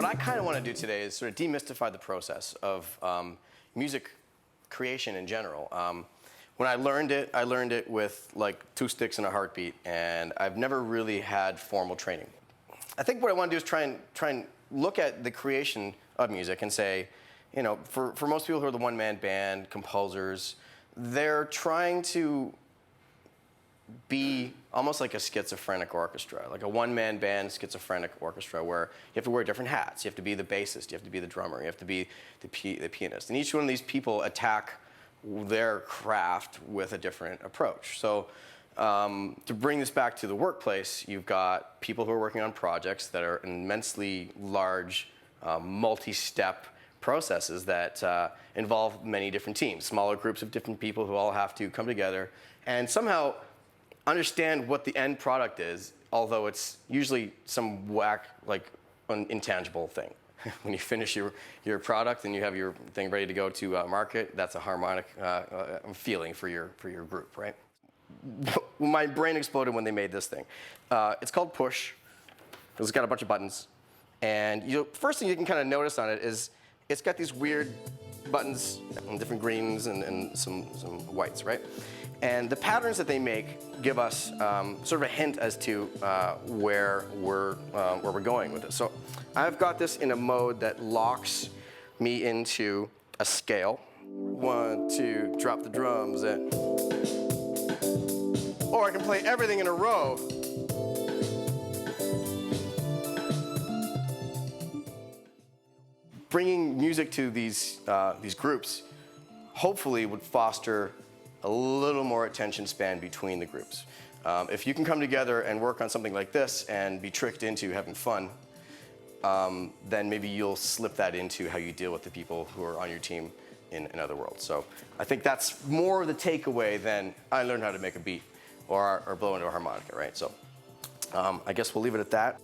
What I kind of want to do today is sort of demystify the process of music creation in general. When I learned it with like 2 sticks and a heartbeat, and I've never really had formal training. I think what I want to do is try and look at the creation of music and say, you know, for most people who are the one-man band, composers, they're trying to be almost like a schizophrenic orchestra, like a one-man band schizophrenic orchestra where you have to wear different hats. You have to be the bassist, you have to be the drummer, you have to be the pianist. And each one of these people attack their craft with a different approach. So to bring this back to the workplace, you've got people who are working on projects that are immensely large, multi-step processes that involve many different teams, smaller groups of different people who all have to come together and somehow understand what the end product is, although it's usually some whack, like intangible thing. When you finish your product and you have your thing ready to go to market, that's a harmonic feeling for your group, right? My brain exploded when they made this thing. It's called Push. It's got a bunch of buttons. And first thing you can kind of notice on it is it's got these weird buttons and different greens and some whites, right? And the patterns that they make give us sort of a hint as to where we're going with this. So I've got this in a mode that locks me into a scale. 1, 2, drop the drums, and or I can play everything in a row. Bringing music to these groups hopefully would foster a little more attention span between the groups. If you can come together and work on something like this and be tricked into having fun, then maybe you'll slip that into how you deal with the people who are on your team in other worlds. So I think that's more of the takeaway than I learned how to make a beat or blow into a harmonica, right? So I guess we'll leave it at that.